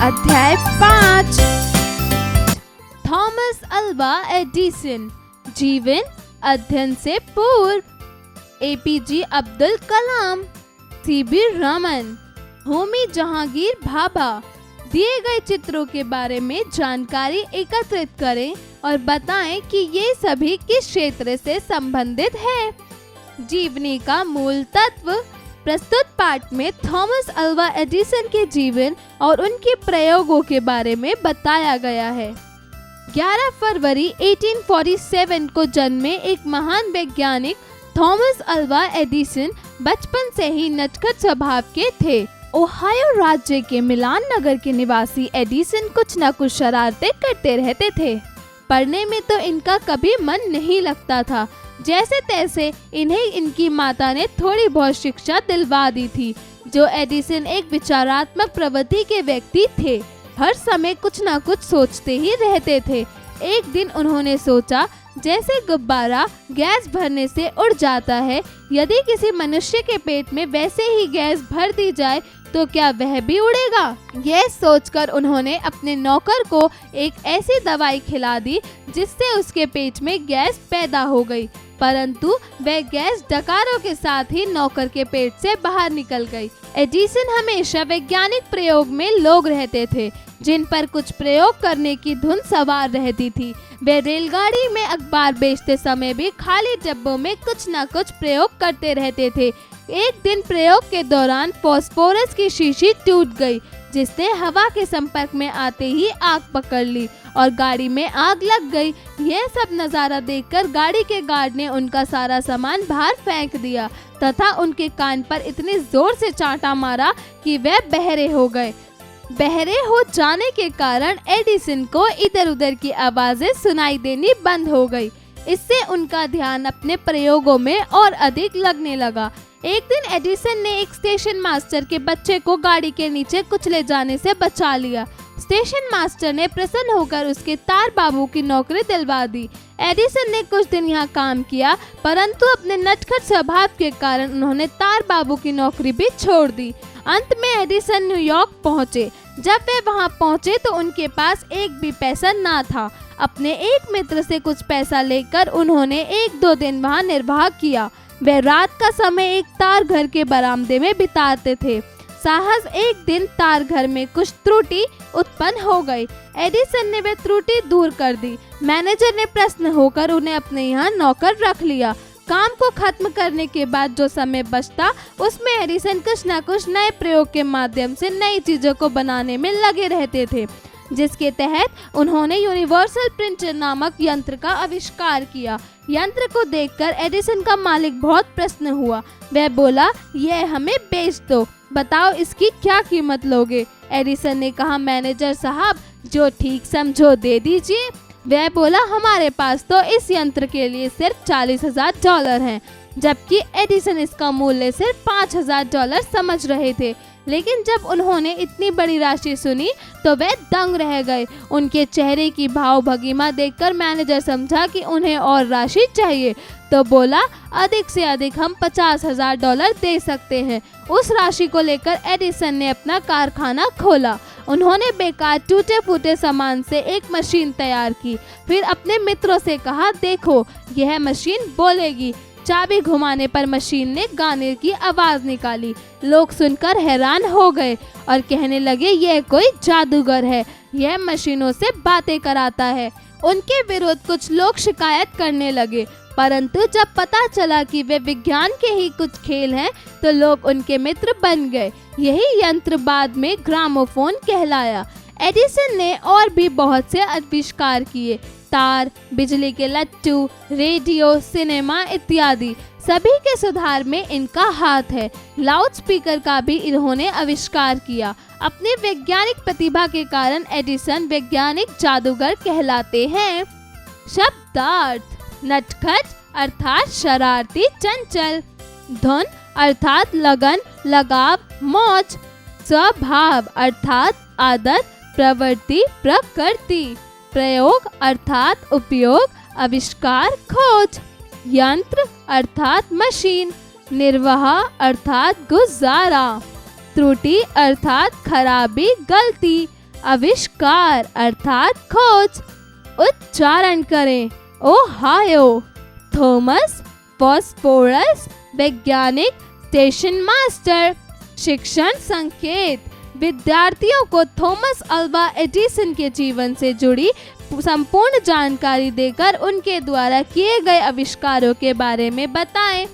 अध्याय 5। Thomas Alva Edison. जीवन अध्ययन से पूर्व। APJ Abdul Kalam, CB Raman, Homi Jahangir Bhabha. दिए गए चित्रों के बारे में जानकारी एकत्रित करें और बताएं कि ये सभी किस क्षेत्र से संबंधित है। जीवनी का मूल तत्व। प्रस्तुत पाठ में थॉमस अल्वा एडिसन के जीवन और उनके प्रयोगों के बारे में बताया गया है। 11 फरवरी 1847 को जन्मे एक महान वैज्ञानिक थॉमस अल्वा एडिसन बचपन से ही नटखट स्वभाव के थे। ओहायो राज्य के मिलान नगर के निवासी एडिसन कुछ न कुछ शरारतें करते रहते थे। पढ़ने में तो इनका कभी मन नहीं लगता था। जैसे तैसे इन्हें इनकी माता ने थोड़ी बहुत शिक्षा दिलवा दी थी। जो एडिसन एक विचारात्मक प्रवृत्ति के व्यक्ति थे, हर समय कुछ न कुछ सोचते ही रहते थे। एक दिन उन्होंने सोचा, जैसे गुब्बारा गैस भरने से उड़ जाता है, यदि किसी मनुष्य के पेट में वैसे ही गैस भर दी जाए तो क्या वह भी उड़ेगा। यह सोचकर उन्होंने अपने नौकर को एक ऐसी दवाई खिला दी जिससे उसके पेट में गैस पैदा हो गई, परंतु वह गैस डकारों के साथ ही नौकर के पेट से बाहर निकल गई। एडिसन हमेशा वैज्ञानिक प्रयोग में लोग रहते थे, जिन पर कुछ प्रयोग करने की धुन सवार रहती थी। वे रेलगाड़ी में अखबार बेचते समय भी खाली डब्बों में कुछ न कुछ प्रयोग करते रहते थे। एक दिन प्रयोग के दौरान फास्फोरस की शीशी टूट गई, जिससे हवा के संपर्क में आते ही आग पकड़ ली और गाड़ी में आग लग गई। यह सब नज़ारा देखकर गाड़ी के गार्ड ने उनका सारा सामान बाहर फेंक दिया तथा उनके कान पर इतनी जोर से चांटा मारा कि वह बहरे हो गए। बहरे हो जाने के कारण एडिसन को इधर उधर की आवाजें सुनाई देनी बंद हो गई। इससे उनका ध्यान अपने प्रयोगों में और अधिक लगने लगा। एक दिन एडिसन ने एक स्टेशन मास्टर के बच्चे को गाड़ी के नीचे कुचले जाने से बचा लिया। स्टेशन मास्टर ने प्रसन्न होकर उसके तार बाबू की नौकरी दिलवा दी। एडिसन ने कुछ दिन यहाँ काम किया, परंतु अपने नटखट स्वभाव के कारण उन्होंने तार बाबू की नौकरी भी छोड़ दी। अंत में एडिसन न्यूयॉर्क पहुँचे। जब वे वहाँ पहुँचे तो उनके पास एक भी पैसा ना था। अपने एक मित्र से कुछ पैसा लेकर उन्होंने 1-2 दिन वहाँ निर्वाह किया। वे रात का समय एक तार घर के बरामदे में बिताते थे। साहस एक दिन तार घर में कुछ त्रुटि उत्पन्न हो गई। एडिसन ने वे त्रुटि दूर कर दी। मैनेजर ने प्रसन्न होकर उन्हें अपने यहाँ नौकर रख लिया। काम को खत्म करने के बाद जो समय बचता, उसमें एडिसन कुछ न कुछ नए प्रयोग के माध्यम से नई चीजों को बनाने में लगे रहते थे, जिसके तहत उन्होंने यूनिवर्सल प्रिंटर नामक यंत्र का आविष्कार किया। यंत्र को देखकर एडिसन का मालिक बहुत प्रसन्न हुआ। वह बोला, यह हमें बेच दो, बताओ इसकी क्या कीमत लोगे। एडिसन ने कहा, मैनेजर साहब, जो ठीक समझो दे दीजिए। वह बोला, हमारे पास तो इस यंत्र के लिए सिर्फ $40,000 हैं, जबकि एडिसन इसका मूल्य सिर्फ $5,000 समझ रहे थे। लेकिन जब उन्होंने इतनी बड़ी राशि सुनी तो वे दंग रह गए। उनके चेहरे की भाव भंगिमा देखकर मैनेजर समझा कि उन्हें और राशि चाहिए, तो बोला, अधिक से अधिक हम $50,000 दे सकते हैं। उस राशि को लेकर एडिसन ने अपना कारखाना खोला। उन्होंने बेकार टूटे फूटे सामान से एक मशीन तैयार की। फिर अपने मित्रों से कहा, देखो यह मशीन बोलेगी। चाबी घुमाने पर मशीन ने गाने की आवाज निकाली। लोग सुनकर हैरान हो गए और कहने लगे, यह कोई जादूगर है, यह मशीनों से बातें कराता है। उनके विरुद्ध कुछ लोग शिकायत करने लगे, परंतु जब पता चला कि वे विज्ञान के ही कुछ खेल हैं, तो लोग उनके मित्र बन गए। यही यंत्र बाद में ग्रामोफोन कहलाया। एडिसन ने और भी बहुत से आविष्कार किए, तार, बिजली के लट्टू, रेडियो, सिनेमा इत्यादि। सभी के सुधार में इनका हाथ है। लाउड स्पीकर का भी इन्होंने आविष्कार किया। अपनी वैज्ञानिक प्रतिभा के कारण एडिसन वैज्ञानिक जादूगर कहलाते हैं। शब्दार्थ: नटखट अर्थात शरारती चंचल, धुन अर्थात लगन, लगाव, मौज, स्वभाव अर्थात आदत, प्रवृत्ति, प्रकृति, प्रयोग अर्थात उपयोग, आविष्कार, खोज, यंत्र अर्थात मशीन, निर्वाह अर्थात गुजारा, त्रुटि अर्थात खराबी, गलती, आविष्कार अर्थात खोज। उच्चारण करें। ओहायो। थॉमस फॉस्फोरस वैज्ञानिक, स्टेशन मास्टर। शिक्षण संकेत। विद्यार्थियों को थॉमस अल्वा एडिसन के जीवन से जुड़ी संपूर्ण जानकारी देकर उनके द्वारा किए गए आविष्कारों के बारे में बताएं।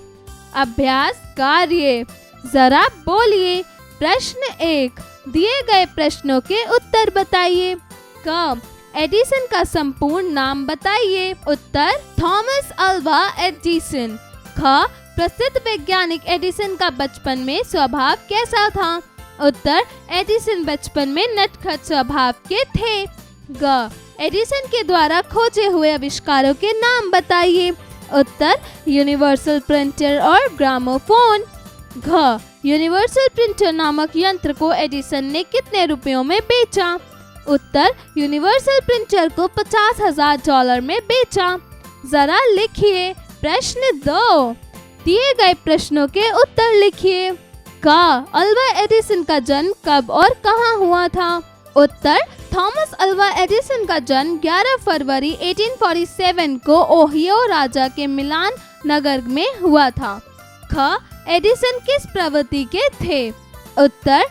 अभ्यास कार्य। जरा बोलिए। प्रश्न 1, दिए गए प्रश्नों के उत्तर बताइए। क, एडिसन का संपूर्ण नाम बताइए। उत्तर, थॉमस अल्वा एडिसन। ख, प्रसिद्ध वैज्ञानिक एडिसन का बचपन में स्वभाव कैसा था। उत्तर, एडिसन बचपन में नटखट स्वभाव के थे। ग, एडिसन के द्वारा खोजे हुए आविष्कारों के नाम बताइए। उत्तर, यूनिवर्सल प्रिंटर और ग्रामोफोन। घ, यूनिवर्सल प्रिंटर नामक यंत्र को एडिसन ने कितने रुपयों में बेचा। उत्तर, यूनिवर्सल प्रिंटर को $50,000 में बेचा। जरा लिखिए। प्रश्न 2, दिए गए प्रश्नों के उत्तर लिखिए। क, अल्वा एडिसन का जन्म कब और कहाँ हुआ था। उत्तर, थॉमस अल्वा एडिसन का जन्म 11 फरवरी 1847 को ओहियो राज्य के मिलान नगर में हुआ था। ख, एडिसन किस प्रवृत्ति के थे। उत्तर,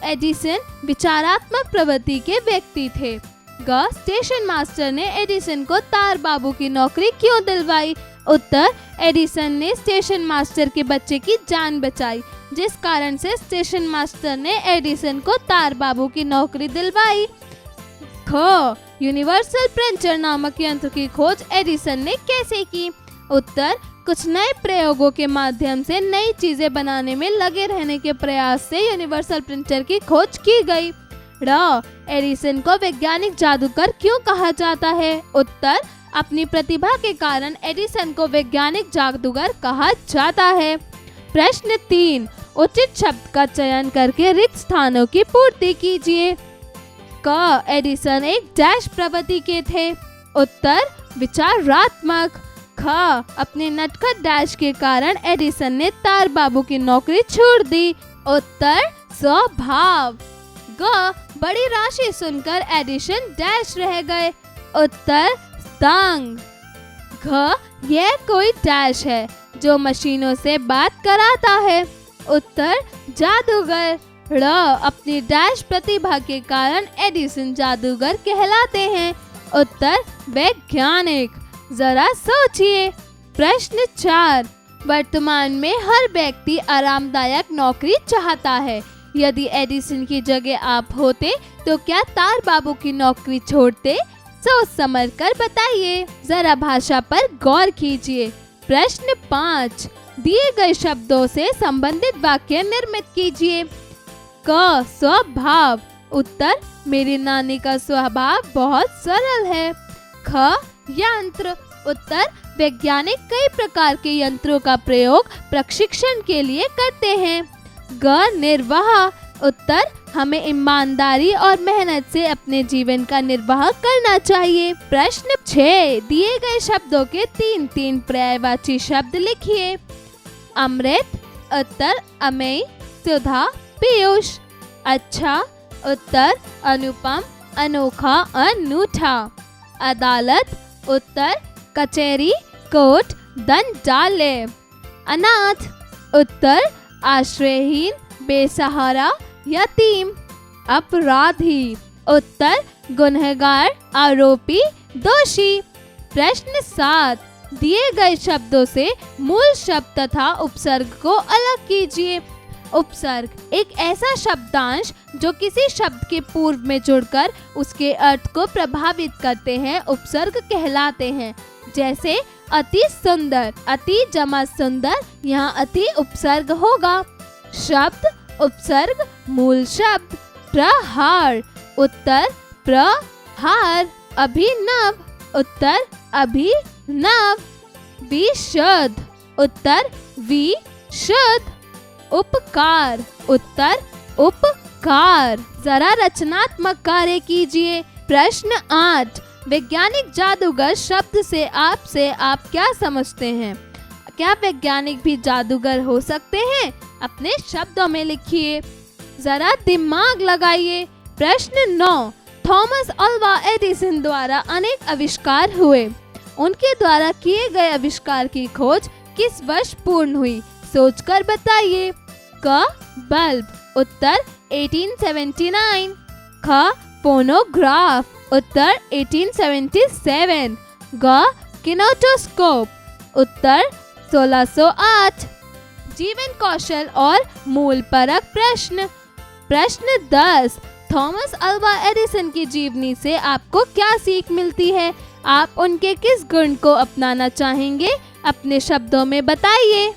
एडिसन विचारात्मक प्रवृत्ति के व्यक्ति थे। ग, स्टेशन मास्टर ने एडिसन को तार बाबू की नौकरी क्यों दिलवाई। उत्तर, एडिसन ने स्टेशन मास्टर के बच्चे की जान बचाई, जिस कारण से स्टेशन मास्टर ने एडिसन को तार बाबू की नौकरी दिलवाई। ख, यूनिवर्सल प्रिंटर नामक यंत्र की खोज एडिसन ने कैसे की। उत्तर, कुछ नए प्रयोगों के माध्यम से नई चीजें बनाने में लगे रहने के प्रयास से यूनिवर्सल प्रिंटर की खोज की गई। ड, एडिसन को वैज्ञानिक जादूगर क्यों कहा जाता है। उत्तर, अपनी प्रतिभा के कारण एडिसन को वैज्ञानिक जादूगर कहा जाता है। प्रश्न 3, उचित शब्द का चयन करके रिक्त स्थानों की पूर्ति कीजिए। क, एडिसन एक डैश प्रवृत्ति के थे। उत्तर, विचारात्मक। ख, अपने नटखट डैश के कारण एडिसन ने तार बाबू की नौकरी छोड़ दी। उत्तर, स्वभाव। ग, बड़ी राशि सुनकर एडिसन डैश रह गए। उत्तर, तंग। घ, यह कोई डैश है जो मशीनों से बात कराता है। उत्तर, जादूगर। ड़, अपनी डैश प्रतिभा के कारण एडिसन जादूगर कहलाते हैं। उत्तर, वैज्ञानिक। जरा सोचिए। प्रश्न 4, वर्तमान में हर व्यक्ति आरामदायक नौकरी चाहता है। यदि एडिसन की जगह आप होते तो क्या तार बाबू की नौकरी छोड़ते। सोच समझ कर बताइए। जरा भाषा पर गौर कीजिए। प्रश्न 5, दिए गए शब्दों से संबंधित वाक्य निर्मित कीजिए। क, स्वभाव। उत्तर, मेरी नानी का स्वभाव बहुत सरल है। ख, यंत्र। उत्तर, वैज्ञानिक कई प्रकार के यंत्रों का प्रयोग प्रशिक्षण के लिए करते हैं। ग, निर्वाह। उत्तर, हमें ईमानदारी और मेहनत से अपने जीवन का निर्वाह करना चाहिए। प्रश्न 6, दिए गए शब्दों के 3 पर्यायवाची शब्द लिखिए। अमृत। उत्तर, अमेय, सुधा, पीयूष। अच्छा। उत्तर, अनुपम, अनोखा, अनूठा। अदालत। उत्तर, कचहरी, कोर्ट, दंडालय। अनाथ। उत्तर, आश्रयहीन, बेसहारा, यतीम। अपराधी। उत्तर, गुनहगार, आरोपी, दोषी। प्रश्न 7, दिए गए शब्दों से मूल शब्द तथा उपसर्ग को अलग कीजिए। उपसर्ग एक ऐसा शब्दांश जो किसी शब्द के पूर्व में जुड़कर उसके अर्थ को प्रभावित करते हैं, उपसर्ग कहलाते हैं। जैसे अति सुंदर, अति जमा सुंदर, यहाँ अति उपसर्ग होगा। शब्द उपसर्ग मूल शब्द। प्रहार। उत्तर, प्रहार। अभिनव। उत्तर, अभिनव। विशुद्ध। उत्तर, विशुद्ध। उपकार। उत्तर, उपकार। जरा रचनात्मक कार्य कीजिए। प्रश्न 8, वैज्ञानिक जादूगर शब्द से आप क्या समझते हैं। क्या वैज्ञानिक भी जादूगर हो सकते हैं। अपने शब्दों में लिखिए। जरा दिमाग लगाइए। प्रश्न 9, थॉमस अल्वा एडिसन द्वारा अनेक आविष्कार हुए। उनके द्वारा किए गए आविष्कार की खोज किस वर्ष पूर्ण हुई? सोचकर बताइए। क बल्ब, उत्तर 1879। ख फोनोग्राफ, उत्तर 1877। ग किनेटोस्कोप, उत्तर 1608। जीवन कौशल और मूल परक प्रश्न। प्रश्न 10, थॉमस अल्वा एडिसन की जीवनी से आपको क्या सीख मिलती है? आप उनके किस गुण को अपनाना चाहेंगे? अपने शब्दों में बताइए।